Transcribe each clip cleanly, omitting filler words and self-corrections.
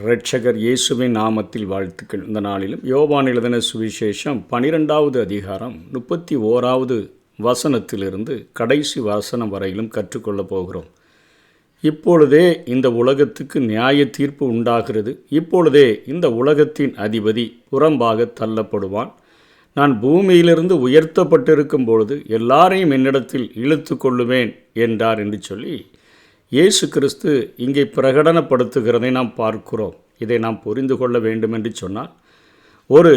இரட்சகர் இயேசுவின் நாமத்தில் வாழ்த்துக்கள். இந்த நாளிலும் யோவான் எழுதின சுவிசேஷம் 12வது அதிகாரம் 31வது வசனத்திலிருந்து கடைசி வசனம் வரையிலும் கற்றுக்கொள்ளப் போகிறோம். இப்பொழுதே இந்த உலகத்துக்கு நியாய தீர்ப்பு உண்டாகிறது. இப்பொழுதே இந்த உலகத்தின் அதிபதி புறம்பாக தள்ளப்படுவான். நான் பூமியிலிருந்து உயர்த்தப்பட்டிருக்கும் பொழுது எல்லாரையும் என்னிடத்தில் இழுத்து கொள்ளுவேன் என்றார் என்று சொல்லி இயேசு கிறிஸ்து இங்கே பிரகடனப்படுத்துகிறதை நாம் பார்க்கிறோம். இதை நாம் புரிந்து கொள்ள வேண்டும் என்று சொன்னால், ஒரு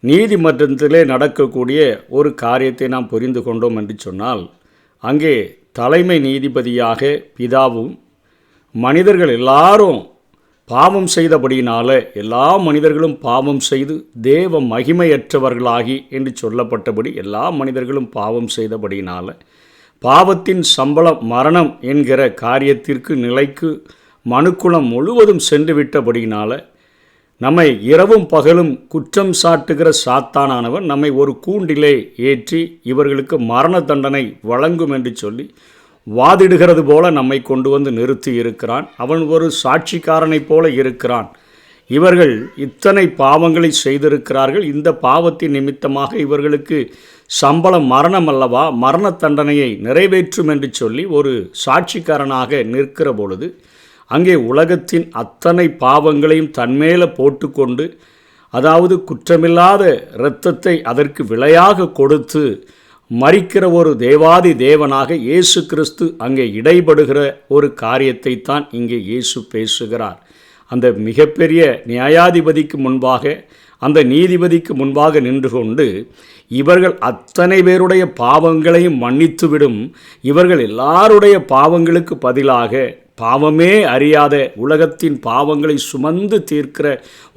நீதிமன்றத்திலே நடக்கக்கூடிய ஒரு காரியத்தை நாம் புரிந்து கொண்டோம் என்று சொன்னால், அங்கே தலைமை நீதிபதியாக பிதாவும் மனிதர்கள் எல்லாரும் பாவம் செய்தபடியினால, எல்லா மனிதர்களும் பாவம் செய்து தேவ மகிமையற்றவர்களாகி என்று சொல்லப்பட்டபடி எல்லா மனிதர்களும் பாவம் செய்தபடியினால பாவத்தின் சம்பளம் மரணம் என்கிற காரியத்திற்கு நிலைக்கு மனுக்குலம் முழுவதும் சென்று விட்டபடியினால நம்மை இரவும் பகலும் குற்றம் சாட்டுகிற சாத்தானானவன் நம்மை ஒரு கூண்டிலே ஏற்றி இவர்களுக்கு மரண தண்டனை வழங்கும் என்று சொல்லி வாதிடுகிறது போல நம்மை கொண்டு வந்து நிறுத்தி இருக்கிறான். அவன் ஒரு சாட்சிக்காரனைப் போல இருக்கிறான். இவர்கள் இத்தனை பாவங்களை செய்திருக்கிறார்கள். இந்த பாவத்தின் நிமித்தமாக இவர்களுக்கு சம்பளம் மரணம் அல்லவா, மரண தண்டனையை நிறைவேற்றும் என்று சொல்லி ஒரு சாட்சிக்காரனாக நிற்கிற பொழுது அங்கே உலகத்தின் அத்தனை பாவங்களையும் தன்மேலே போட்டுக்கொண்டு, அதாவது குற்றமில்லாத இரத்தத்தை அதற்கு விலையாக கொடுத்து மரிக்கிற ஒரு தேவாதி தேவனாக இயேசு கிறிஸ்து அங்கே இடைபடுகிற ஒரு காரியத்தை தான் இங்கே இயேசு பேசுகிறார். அந்த மிகப்பெரிய நியாயாதிபதிக்கு முன்பாக, அந்த நீதிபதிக்கு முன்பாக நின்று கொண்டு இவர்கள் அத்தனை பேருடைய பாவங்களையும் மன்னித்துவிடும். இவர்கள் எல்லாருடைய பாவங்களுக்கு பதிலாக பாவமே அறியாத உலகத்தின் பாவங்களை சுமந்து தீர்க்கிற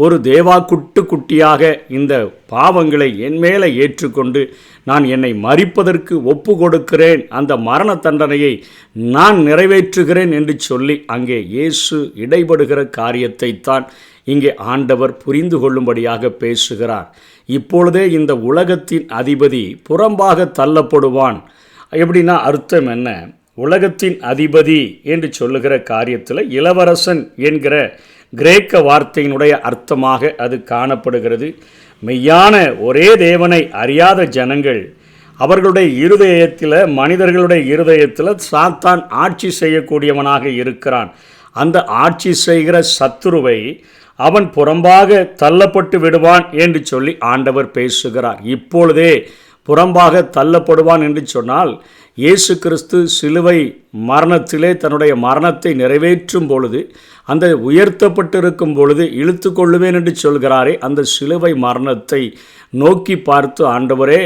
ஒரு தேவாக்குட்டு குட்டியாக இந்த பாவங்களை என் மேலே ஏற்றுக்கொண்டு நான் என்னை மரிப்பதற்கு ஒப்பு கொடுக்கிறேன், அந்த மரண தண்டனையை நான் நிறைவேற்றுகிறேன் என்று சொல்லி அங்கே இயேசு இடைபடுகிற காரியத்தை தான் இங்கே ஆண்டவர் புரிந்து கொள்ளும்படியாக பேசுகிறார். இப்பொழுதே இந்த உலகத்தின் அதிபதி புறம்பாக தள்ளப்படுவான். எப்படின்னா அர்த்தம் என்ன? உலகத்தின் அதிபதி என்று சொல்லுகிற காரியத்தில் இளவரசன் என்கிற கிரேக்க வார்த்தையினுடைய அர்த்தமாக அது காணப்படுகிறது. மெய்யான ஒரே தேவனை அறியாத ஜனங்கள், அவர்களுடைய இருதயத்தில், மனிதர்களுடைய இருதயத்தில் சாத்தான் ஆட்சி செய்யக்கூடியவனாக இருக்கிறான். அந்த ஆட்சி செய்கிற சத்துருவை அவன் புறம்பாக தள்ளப்பட்டு விடுவான் என்று சொல்லி ஆண்டவர் பேசுகிறார். இப்பொழுதே புறம்பாக தள்ளப்படுவான் என்று சொன்னால், இயேசு கிறிஸ்து சிலுவை மரணத்திலே தன்னுடைய மரணத்தை நிறைவேற்றும் பொழுது, அந்த உயர்த்தப்பட்டிருக்கும் பொழுது இழுத்து கொள்ளுவேன் என்று சொல்கிறாரே, அந்த சிலுவை மரணத்தை நோக்கி பார்த்து, ஆண்டவரே,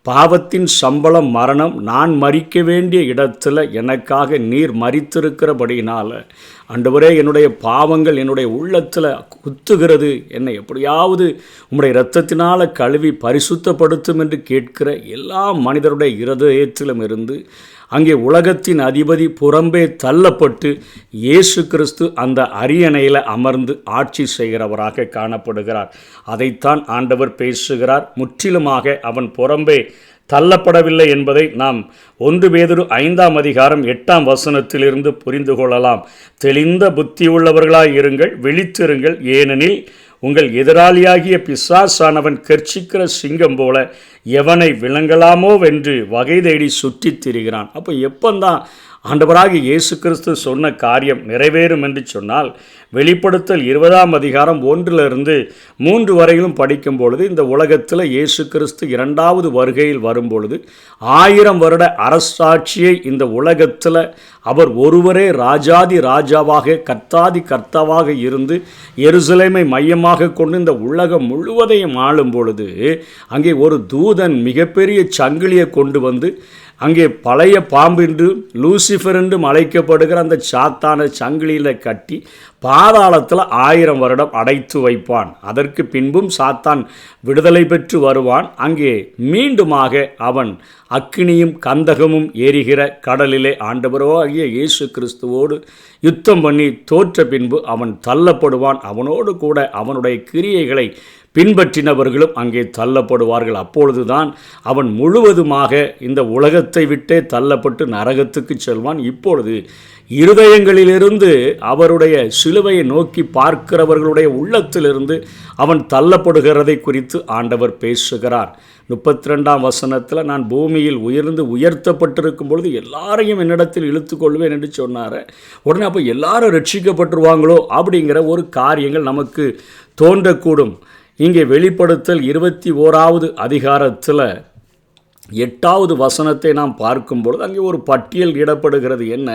பாவத்தின் சம்பளம் மரணம், நான் மரிக்க வேண்டிய இடத்துல எனக்காக நீர் மரித்திருக்கிறபடியினால் ஆண்டவரே, என்னுடைய பாவங்கள் என்னுடைய உள்ளத்தில் குத்துகிறது, என்னை எப்படியாவது உம்முடைய இரத்தத்தினால் கழுவி பரிசுத்தப்படுத்தும் என்று கேட்கிற எல்லா மனிதருடைய இருதயத்திலும் இருந்து அங்கே உலகத்தின் அதிபதி புறம்பே தள்ளப்பட்டு இயேசு கிறிஸ்து அந்த அரியணையில் அமர்ந்து ஆட்சி செய்கிறவராக காணப்படுகிறார். அதைத்தான் ஆண்டவர் பேசுகிறார். முற்றிலுமாக அவன் புறம்பே தள்ளப்படவில்லை என்பதை நாம் 1 பேதுரு 5ஆம் அதிகாரம் 8ஆம் வசனத்திலிருந்து புரிந்து கொள்ளலாம். தெளிந்த புத்தியுள்ளவர்களாய் இருங்கள், விழித்திருங்கள், ஏனெனில் உங்கள் எதிராளியாகிய பிசாசானவன் கர்ச்சிக்கிற சிங்கம் போல எவனை விளங்கலாமோ வென்று வகை தேடி சுற்றித் திரிகிறான். அப்போ எப்பந்தான் ஆண்டவராகிய இயேசு கிறிஸ்து சொன்ன காரியம் நிறைவேறும் என்று சொன்னால், வெளிப்படுத்தல் 20ஆம் அதிகாரம் 1-3 வரையிலும் படிக்கும் பொழுது, இந்த உலகத்தில் இயேசு கிறிஸ்து 2வது வருகையில் வரும்பொழுது 1000 வருட அரசாட்சியை இந்த உலகத்தில் அவர் ஒருவரே ராஜாதி ராஜாவாக, கர்த்தாதி கர்த்தாவாக இருந்து எருசலேமை மையமாக கொண்டு இந்த உலகம் முழுவதையும் ஆளும் பொழுது, அங்கே ஒரு தூதன் மிகப்பெரிய சங்கிலியை கொண்டு வந்து அங்கே பழைய பாம்பு என்று லூசிஃபர் என்றும் அழைக்கப்படுகிற அந்த சாத்தான சங்கிலியில் கட்டி பாதாளத்தில் 1000 வருடம் அடைத்து வைப்பான். அதற்கு பின்பும் சாத்தான் விடுதலை பெற்று வருவான். அங்கே மீண்டுமாக அவன் அக்கினியும் கந்தகமும் ஏறுகிற கடலிலே ஆண்டவரோ ஆகிய இயேசு கிறிஸ்துவோடு யுத்தம் பண்ணி தோற்ற பின்பு அவன் தள்ளப்படுவான். அவனோடு கூட அவனுடைய கிரியைகளை பின்பற்றினவர்களும் அங்கே தள்ளப்படுவார்கள். அப்பொழுதுதான் அவன் முழுவதுமாக இந்த உலகத்தை விட்டே தள்ளப்பட்டு நரகத்துக்கு செல்வான். இப்பொழுது இருதயங்களிலிருந்து, அவருடைய சிலுவையை நோக்கி பார்க்கிறவர்களுடைய உள்ளத்திலிருந்து அவன் தள்ளப்படுகிறதை குறித்து ஆண்டவர் பேசுகிறார். 32ஆம் வசனத்தில், நான் பூமியில் உயர்த்தப்பட்டிருக்கும் பொழுது எல்லாரையும் என்னிடத்தில் இழுத்து கொள்வேன் என்று சொன்னார். உடனே அப்போ எல்லாரும் ரட்சிக்கப்பட்டுருவாங்களோ அப்படிங்கிற ஒரு காரியங்கள் நமக்கு தோன்றக்கூடும். இங்கே வெளிப்படுத்தல் 21ஆவது அதிகாரத்தில் 8வது வசனத்தை நாம் பார்க்கும்பொழுது அங்கே ஒரு பட்டியல் இடப்படுகிறது. என்ன?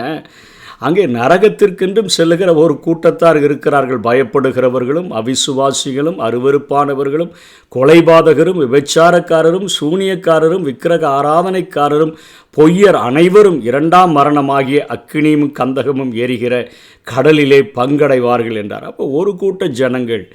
அங்கே நரகத்திற்கென்றும் செல்லுகிற ஒரு கூட்டத்தார் இருக்கிறார்கள். பயப்படுகிறவர்களும், அவிசுவாசிகளும், அருவருப்பானவர்களும், கொலைபாதகரும், விபச்சாரக்காரரும், சூனியக்காரரும், விக்கிரக ஆராதனைக்காரரும், பொய்யர் அனைவரும் 2ஆம் மரணமாகிய அக்கினியும் கந்தகமும் எரிகிற கடலிலே பங்கடைவார்கள் என்றார். அப்போ ஒரு கூட்ட ஜனங்கள்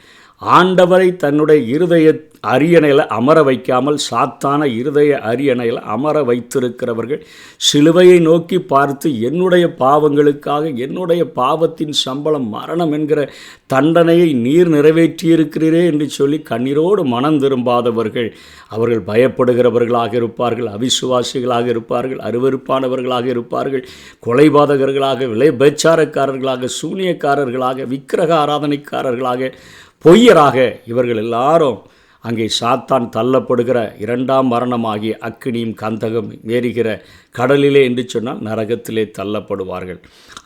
ஆண்டவரை தன்னுடைய இருதய அரியணையில் அமர வைக்காமல் சாத்தான இருதய அரியணையில் அமர வைத்திருக்கிறவர்கள் சிலுவையை நோக்கி பார்த்து, என்னுடைய பாவங்களுக்காக, என்னுடைய பாவத்தின் சம்பளம் மரணம் என்கிற தண்டனையை நீர் நிறைவேற்றியிருக்கிறீரே என்று சொல்லி கண்ணீரோடு மனம் திரும்பாதவர்கள், அவர்கள் பயப்படுகிறவர்களாக இருப்பார்கள், அவிசுவாசிகளாக இருப்பார்கள், அருவருப்பானவர்களாக இருப்பார்கள், கொலைபாதகர்களாக, விபச்சாரக்காரர்களாக, சூனியக்காரர்களாக, விக்கிரக ஆராதனைக்காரர்களாக, பொய்யராக இவர்கள் எல்லாரும் அங்கே சாத்தான் தள்ளப்படுகிற 2ஆம் மரணமாகிய அக்கினியும் கந்தகம் ஏறுகிற கடலிலே என்று சொன்னால் நரகத்திலே தள்ளப்படுவார்கள்.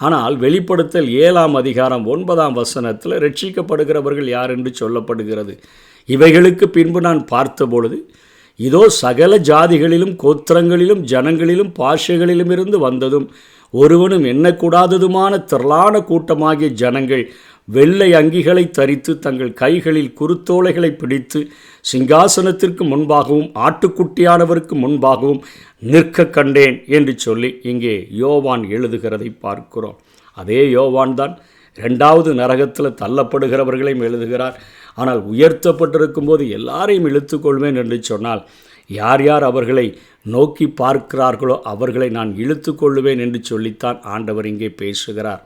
ஆனால் வெளிப்படுத்தல் 7ஆம் அதிகாரம் 9ஆம் வசனத்தில் ரட்சிக்கப்படுகிறவர்கள் யார் என்று சொல்லப்படுகிறது. இவைகளுக்கு பின்பு நான் பார்த்தபொழுது, இதோ சகல ஜாதிகளிலும், கோத்திரங்களிலும், ஜனங்களிலும், பாஷைகளிலும் இருந்து வந்ததும் ஒருவனும் எண்ணக்கூடாததுமான திரளான கூட்டமாகிய ஜனங்கள் வெள்ளை அங்கிகளை தரித்து தங்கள் கைகளில் குருத்தோலைகளை பிடித்து சிங்காசனத்திற்கு முன்பாகவும் ஆட்டுக்குட்டியானவருக்கு முன்பாகவும் நிற்க கண்டேன் என்று சொல்லி இங்கே யோவான் எழுதுகிறதை பார்க்கிறோம். அதே யோவான் தான் 2வது நரகத்தில் தள்ளப்படுகிறவர்களையும் எழுதுகிறார். ஆனால் உயர்த்தப்பட்டிருக்கும் போது எல்லாரையும் இழுத்துக்கொள்வேன் என்று சொன்னால், யார் யார் அவர்களை நோக்கி பார்க்கிறார்களோ அவர்களை நான் இழுத்து கொள்ளுவேன் என்று சொல்லித்தான் ஆண்டவர் இங்கே பேசுகிறார்.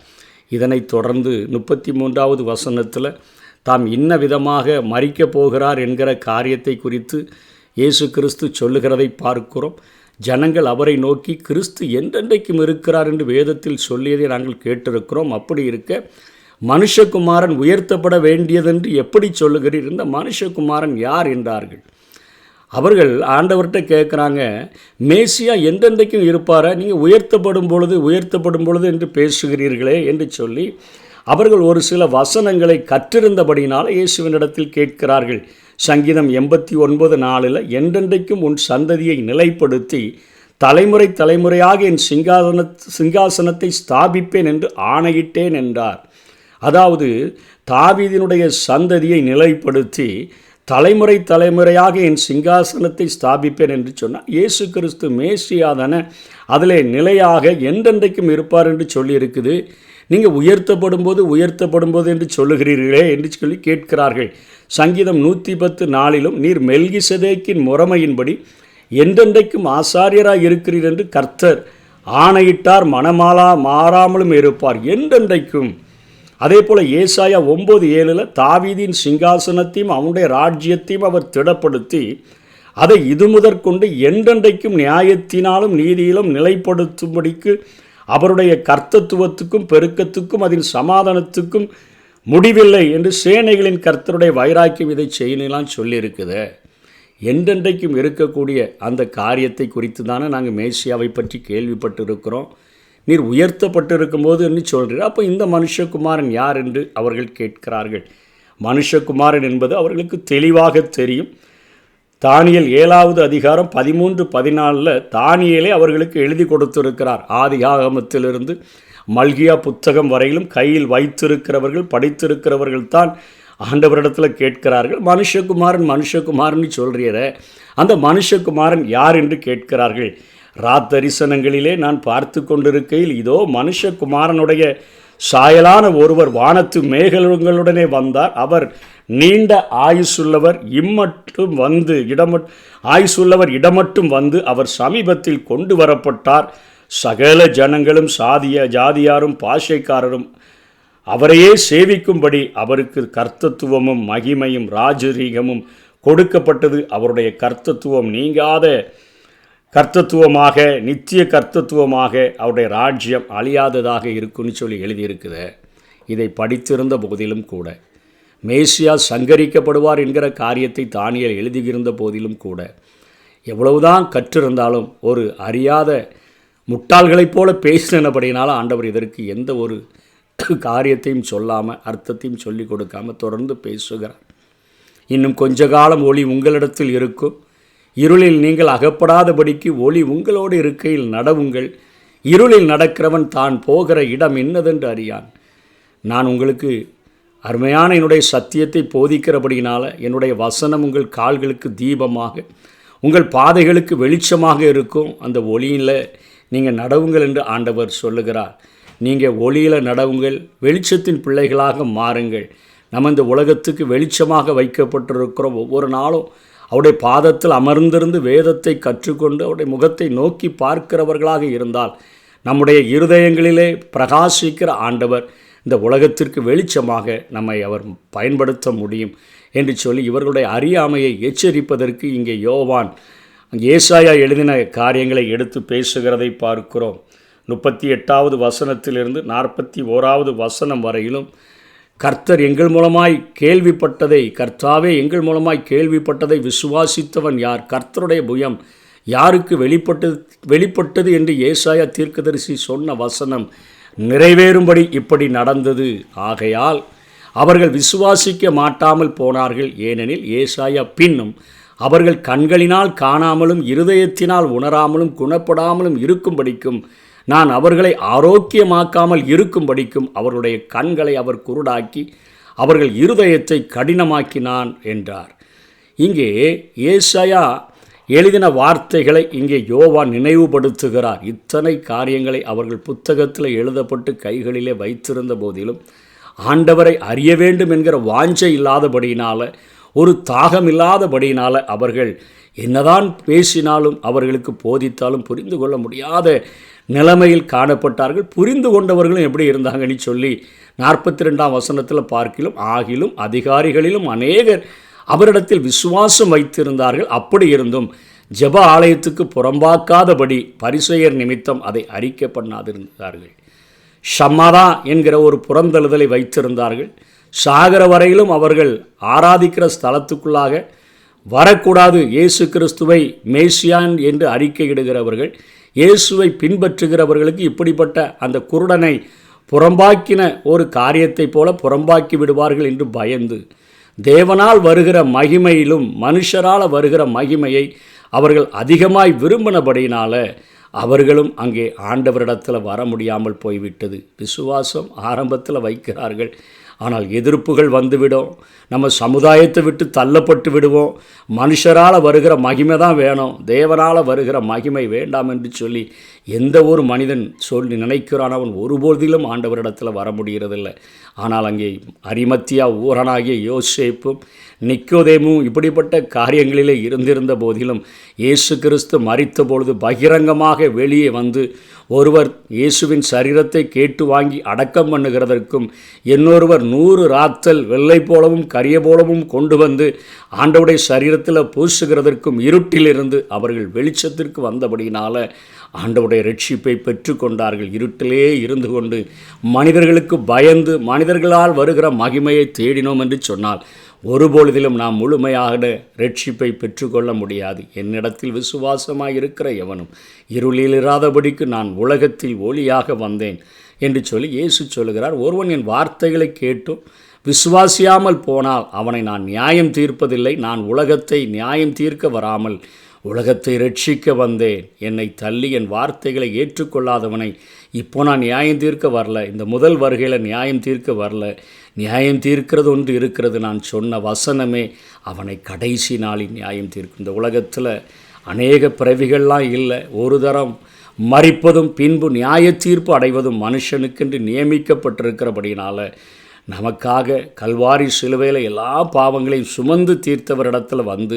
இதனைத் தொடர்ந்து 33வது வசனத்தில் தாம் இன்ன விதமாக மரிக்கப் போகிறார் என்கிற காரியத்தை குறித்து இயேசு கிறிஸ்து சொல்லுகிறதை பார்க்கிறோம். ஜனங்கள் அவரை நோக்கி, கிறிஸ்து என்றென்றைக்கும் இருக்கிறார் என்று வேதத்தில் சொல்லியதை நாங்கள் கேட்டிருக்கிறோம். அப்படி இருக்க மனுஷகுமாரன் உயர்த்தப்பட வேண்டியதென்று எப்படி சொல்லுகிறீர்? இந்த மனுஷகுமாரன் யார் என்றார்கள். அவர்கள் ஆண்டவர்கிட்ட கேட்குறாங்க, மேசியா எந்தெந்தைக்கும் இருப்பாரா, நீங்கள் உயர்த்தப்படும் பொழுது என்று பேசுகிறீர்களே என்று சொல்லி அவர்கள் ஒரு சில வசனங்களை கற்றிருந்தபடினால் இயேசுவினிடத்தில் கேட்கிறார்கள். சங்கீதம் 89:4 என்றென்றைக்கும் உன் சந்ததியை நிலைப்படுத்தி தலைமுறை தலைமுறையாக என் சிங்காசனத்தை ஸ்தாபிப்பேன் என்று ஆணையிட்டேன் என்றார். அதாவது தாவீதினுடைய சந்ததியை நிலைப்படுத்தி தலைமுறை தலைமுறையாக என் சிங்காசனத்தை ஸ்தாபிப்பேன் என்று சொன்னால், இயேசு கிறிஸ்து மேசியாதான அதில் நிலையாக என்றென்றைக்கும் இருப்பார் என்று சொல்லியிருக்குது. நீங்கள் உயர்த்தப்படும் போது என்று சொல்லுகிறீர்களே என்று சொல்லி கேட்கிறார்கள். சங்கீதம் 110:4 நீர் மெல்கிசதேக்கின் முறைமையின்படி என்றென்றைக்கும் ஆசாரியராக இருக்கிறீர் என்று கர்த்தர் ஆணையிட்டார், மாறாமலும் இருப்பார் என்றென்றைக்கும். அதே போல் ஏசாயா 9:7 தாவீதின் சிங்காசனத்தையும் அவனுடைய ராஜ்யத்தையும் அவர் திடப்படுத்தி அதை இது முதற்கொண்டு என்றென்றைக்கும் நியாயத்தினாலும் நீதியிலும் நிலைப்படுத்தும்படிக்கு அவருடைய கர்த்தத்துவத்துக்கும் பெருக்கத்துக்கும் அதில் சமாதானத்துக்கும் முடிவில்லை என்று சேனைகளின் கர்த்தருடைய வைராக்கியம் இதை செய்யலாம் சொல்லியிருக்குது. என்றென்றைக்கும் இருக்கக்கூடிய அந்த காரியத்தை குறித்து தானே நாங்கள் மேசியாவை பற்றி கேள்விப்பட்டிருக்கிறோம். நீர் உயர்த்தப்பட்டிருக்கும் போது என்று சொல்கிறீர். அப்போ இந்த மனுஷகுமாரன் யார் என்று அவர்கள் கேட்கிறார்கள். மனுஷகுமாரன் என்பது அவர்களுக்கு தெளிவாக தெரியும். தானியேல் 7வது அதிகாரம் 13-14 தானியேலே அவர்களுக்கு எழுதி கொடுத்திருக்கிறார். ஆதியாகமத்திலிருந்து மல்கியா புத்தகம் வரையிலும் கையில் வைத்திருக்கிறவர்கள், படித்திருக்கிறவர்கள் தான் ஆண்டவரிடத்தில் கேட்கிறார்கள். மனுஷகுமாரன் சொல்கிறீர, அந்த மனுஷகுமாரன் யார் என்று கேட்கிறார்கள். ராத்தரிசனங்களிலே நான் பார்த்து கொண்டிருக்கையில், இதோ மனுஷகுமாரனுடைய சாயலான ஒருவர் வானத்து மேகங்களுடனே வந்தார். அவர் நீண்ட ஆயுசுள்ளவர், இடமட்டும் வந்து அவர் சமீபத்தில் கொண்டு வரப்பட்டார். சகல ஜனங்களும் ஜாதியாரும் பாஷைக்காரரும் அவரையே சேவிக்கும்படி அவருக்கு கர்த்தத்துவமும் மகிமையும் ராஜரீகமும் கொடுக்கப்பட்டது. அவருடைய கர்த்தத்துவம் நீங்காத கர்த்தத்துவமாக, நித்திய கர்த்தத்துவமாக அவருடைய ராஜ்யம் அழியாததாக இருக்குன்னு சொல்லி எழுதியிருக்குது. இதை படித்திருந்த போதிலும் கூட, மேசியா சங்கரிக்கப்படுவார் என்கிற காரியத்தை தானியேல் எழுதியிருந்த போதிலும் கூட, எவ்வளவுதான் கற்றிருந்தாலும் ஒரு அறியாத முட்டாள்களைப் போல பேசினபடினால ஆண்டவர் இதற்கு எந்த ஒரு காரியத்தையும் சொல்லாமல், அர்த்தத்தையும் சொல்லிக் கொடுக்காமல் தொடர்ந்து பேசுகிறார். இன்னும் கொஞ்ச காலம் ஒளி உங்களிடத்தில் இருக்கும், இருளில் நீங்கள் அகப்படாதபடிக்கு ஒளி உங்களோடு இருக்கையில் நடவுங்கள். இருளில் நடக்கிறவன் தான் போகிற இடம் என்னதென்று அறியான். நான் உங்களுக்கு அருமையான என்னுடைய சத்தியத்தை போதிக்கிறபடியினால என்னுடைய வசனம் உங்கள் கால்களுக்கு தீபமாக, உங்கள் பாதைகளுக்கு வெளிச்சமாக இருக்கும். அந்த ஒளியில் நீங்கள் நடவுங்கள் என்று ஆண்டவர் சொல்லுகிறார். நீங்கள் ஒளியில் நடவுங்கள், வெளிச்சத்தின் பிள்ளைகளாக மாறுங்கள். நம்ம இந்த உலகத்துக்கு வெளிச்சமாக வைக்கப்பட்டிருக்கிறோம். ஒவ்வொரு நாளும் அவருடைய பாதத்தில் அமர்ந்திருந்து வேதத்தை கற்றுக்கொண்டு அவருடைய முகத்தை நோக்கி பார்க்கிறவர்களாக இருந்தால் நம்முடைய இருதயங்களிலே பிரகாசிக்கிற ஆண்டவர் இந்த உலகத்திற்கு வெளிச்சமாக நம்மை அவர் பயன்படுத்த முடியும் என்று சொல்லி இவர்களுடைய அறியாமையை எச்சரிப்பதற்கு இங்கே யோவான் ஏசாயா எழுதின காரியங்களை எடுத்து பேசுகிறதை பார்க்கிறோம். 38வது வசனத்திலிருந்து 41வது வசனம் வரையிலும் கர்த்தர் எங்கள் மூலமாய் கேள்விப்பட்டதை, கர்த்தாவே எங்கள் மூலமாய் கேள்விப்பட்டதை விசுவாசித்தவன் யார்? கர்த்தருடைய புயம் யாருக்கு வெளிப்பட்டது என்று ஏசாயா தீர்க்கதரிசி சொன்ன வசனம் நிறைவேறும்படி இப்படி நடந்தது. ஆகையால் அவர்கள் விசுவாசிக்க மாட்டாமல் போனார்கள். ஏனெனில் ஏசாயா பின்னும் அவர்கள் கண்களினால் காணாமலும் இருதயத்தினால் உணராமலும் குணப்படாமலும் இருக்கும்படிக்கும், நான் அவர்களை ஆரோக்கியமாக்காமல் இருக்கும்படிக்கும் அவர்களுடைய கண்களை அவர் குருடாக்கி அவர்கள் இருதயத்தை கடினமாக்கினான் என்றார். இங்கே ஏசாயா எழுதின வார்த்தைகளை இங்கே யோவான் நினைவுபடுத்துகிறார். இத்தனை காரியங்களை அவர்கள் புத்தகத்தில் எழுதப்பட்டு கைகளிலே வைத்திருந்த போதிலும் ஆண்டவரை அறிய வேண்டும் என்கிற வாஞ்சை இல்லாதபடியினால், ஒரு தாகம் இல்லாதபடியினால் அவர்கள் என்னதான் பேசினாலும் அவர்களுக்கு போதித்தாலும் புரிந்து கொள்ள முடியாத நிலைமையில் காணப்பட்டார்கள். புரிந்து கொண்டவர்களும் எப்படி இருந்தாங்கன்னு சொல்லி 42ஆம் வசனத்தில் பார்க்கிலும், ஆகிலும் அதிகாரிகளிலும் அநேகர் அவரிடத்தில் விசுவாசம் வைத்திருந்தார்கள். அப்படி இருந்தும் ஜெப ஆலயத்துக்கு புறம்பாக்காதபடி பரிசேயர் நிமித்தம் அதை அறிக்கை பண்ணாதிருந்தார்கள். ஷம்மதா என்கிற ஒரு புறந்தழுதலை வைத்திருந்தார்கள். சாகர வரையிலும் அவர்கள் ஆராதிக்கிற ஸ்தலத்துக்குள்ளாக வரக்கூடாது. இயேசு கிறிஸ்துவை மேசியான் என்று அறிக்கையிடுகிறவர்கள், இயேசுவை பின்பற்றுகிறவர்களுக்கு இப்படிப்பட்ட அந்த குருடனை புறம்பாக்கின ஒரு காரியத்தை போல புறம்பாக்கி விடுவார்கள் என்று பயந்து, தேவனால் வருகிற மகிமையிலும் மனுஷரால் வருகிற மகிமையை அவர்கள் அதிகமாய் விரும்பினபடியினால அவர்களும் அங்கே ஆண்டவரிடத்தில் வர முடியாமல் போய்விட்டது. விசுவாசம் ஆரம்பத்தில் வைக்கிறார்கள், ஆனால் எதிர்ப்புகள் வந்துவிடும். நம்ம சமுதாயத்தை விட்டு தள்ளப்பட்டு விடுவோம். மனுஷரால் வருகிற மகிமை தான் வேணும், தேவனால் வருகிற மகிமை வேண்டாம் என்று சொல்லி எந்த ஒரு மனிதன் சொல்லி நினைக்கிறான், அவன் ஒருபோதிலும் ஆண்டவரிடத்தில் வர முடிகிறதில்லை. ஆனால் அங்கே அரிமத்தியா ஊரனாகிய யோசேப்பும் நிக்கோதேமும் இப்படிப்பட்ட காரியங்களிலே இருந்திருந்த போதிலும் இயேசு கிறிஸ்து மரித்த பொழுது பகிரங்கமாக வெளியே வந்து ஒருவர் இயேசுவின் சரீரத்தை கேட்டு வாங்கி அடக்கம் பண்ணுகிறதற்கும், இன்னொருவர் 100 ராத்தல் வெள்ளை போலவும் கரிய போலவும் கொண்டு வந்து ஆண்டவருடைய சரீரத்தில் பூசுகிறதற்கும் இருட்டிலிருந்து அவர்கள் வெளிச்சத்திற்கு வந்தபடியினால ஆண்டவருடைய ரட்சிப்பை பெற்றுக்கொண்டார்கள். இருட்டிலே இருந்து கொண்டு மனிதர்களுக்கு பயந்து மனிதர்களால் வருகிற மகிமையை தேடினோம் என்று சொன்னால் ஒருபொழுதிலும் நாம் முழுமையாக ரட்சிப்பை பெற்றுக்கொள்ள முடியாது. என்னிடத்தில் விசுவாசமாக இருக்கிற எவனும் இருளில் இராதபடிக்கு நான் உலகத்தில் ஒளியாக வந்தேன் என்று சொல்லி இயேசு சொல்லுகிறார். ஒருவன் என் வார்த்தைகளை கேட்டும் விசுவாசியாமல் போனால் அவனை நான் நியாயம் தீர்ப்பதில்லை. நான் உலகத்தை நியாயம் தீர்க்க வராமல் உலகத்தை ரட்சிக்க வந்தேன். என்னை தள்ளி என் வார்த்தைகளை ஏற்றுக்கொள்ளாதவனை இப்போ நான் நியாயம் தீர்க்க வரல, இந்த முதல் வருகையில் நியாயம் தீர்க்க வரல. நியாயம் தீர்க்கிறது ஒன்று இருக்கிறது, நான் சொன்ன வசனமே அவனை கடைசி நாளில் நியாயம் தீர்க்கும். இந்த உலகத்தில் அநேக பிறவிகள்லாம் இல்லை. ஒரு தரம் மரிப்பதும் பின்பு நியாய தீர்ப்பு அடைவதும் மனுஷனுக்கென்று நியமிக்கப்பட்டிருக்கிறபடினால நமக்காக கல்வாரி சிலுவையில் எல்லா பாவங்களையும் சுமந்து தீர்த்தவரிடத்தில் வந்து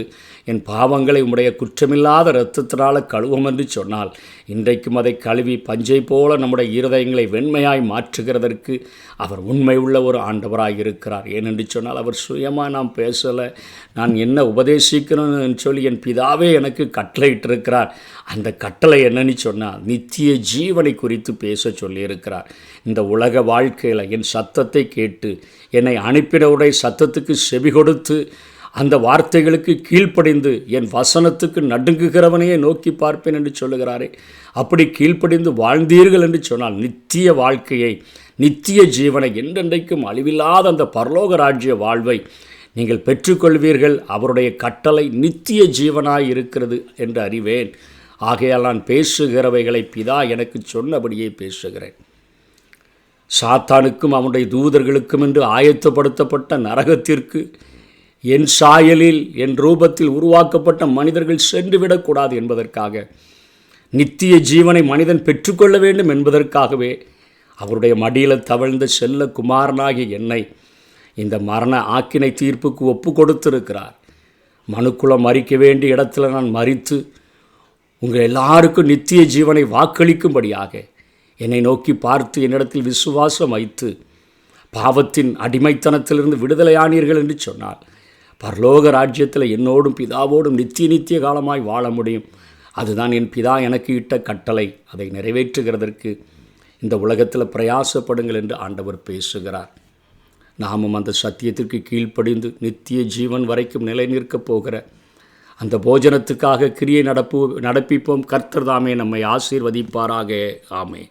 என் பாவங்களை உம்முடைய குற்றமில்லாத இரத்தத்தினால் கழுவும் என்று சொன்னால் இன்றைக்கும் அதை கழுவி பஞ்சை போல நம்முடைய இருதயங்களை வெண்மையாய் மாற்றுகிறதற்கு அவர் உண்மை உள்ள ஒரு ஆண்டவராக இருக்கிறார். ஏனென்று சொன்னால் அவர் சுயமாக நான் பேசலை, நான் என்ன உபதேசிக்கணும்னு சொல்லி என் பிதாவே எனக்கு கட்டளையிட்டிருக்கிறார். அந்த கட்டளை என்னன்னு சொன்னால் நித்திய ஜீவனை குறித்து பேச சொல்லியிருக்கிறார். இந்த உலக வாழ்க்கையில் என் சத்தத்தை கேட்டு என்னை அனுப்பினவுடைய சத்தத்துக்கு செவி கொடுத்து அந்த வார்த்தைகளுக்கு கீழ்ப்படிந்து என் வசனத்துக்கு நடுங்குகிறவனையே நோக்கி பார்ப்பேன் என்று சொல்லுகிறாரே. அப்படி கீழ்ப்படிந்து வாழ்ந்தீர்கள் என்று சொன்னால் நித்திய வாழ்க்கையை, நித்திய ஜீவனை, என்றென்றைக்கும் அழிவில்லாத அந்த பரலோக ராஜ்ய வாழ்வை நீங்கள் பெற்றுக்கொள்வீர்கள். அவருடைய கட்டளை நித்திய ஜீவனாய் இருக்கிறது என்று அறிவேன். ஆகையால் நான் பேசுகிறவைகளை பிதா எனக்கு சொன்னபடியே பேசுகிறேன். சாத்தானுக்கும் அவனுடைய தூதர்களுக்கும் என்று ஆயத்தப்படுத்தப்பட்ட நரகத்திற்கு என் சாயலில் என் ரூபத்தில் உருவாக்கப்பட்ட மனிதர்கள் சென்றுவிடக்கூடாது என்பதற்காக, நித்திய ஜீவனை மனிதன் பெற்றுக்கொள்ள வேண்டும் என்பதற்காகவே அவருடைய மடியில் தவழ்ந்த செல்ல குமாரனாகிய என்னை இந்த மரண ஆக்கினை தீர்ப்புக்கு ஒப்பு கொடுத்திருக்கிறார். மனுக்குலம் மறிக்க வேண்டிய இடத்துல நான் மறித்து உங்கள் எல்லாருக்கும் நித்திய ஜீவனை வாக்களிக்கும்படியாக என்னை நோக்கி பார்த்து என்னிடத்தில் விசுவாசம் வைத்து பாவத்தின் அடிமைத்தனத்திலிருந்து விடுதலையானீர்கள் என்று சொன்னார். பரலோக ராஜ்யத்தில் என்னோடும் பிதாவோடும் நித்திய காலமாய் வாழ முடியும். அதுதான் என் பிதா எனக்கு இட்ட கட்டளை. அதை நிறைவேற்றுகிறதற்கு இந்த உலகத்தில் பிரயாசப்படுங்கள் என்று ஆண்டவர் பேசுகிறார். நாமும் அந்த சத்தியத்திற்கு கீழ்ப்படிந்து நித்திய ஜீவன் வரைக்கும் நிலை நிற்கப் போகிற அந்த போஜனத்துக்காக கிரியை நடப்பிப்போம். கர்த்தர் தாமே நம்மை ஆசீர்வதிப்பாராக. ஆமென்.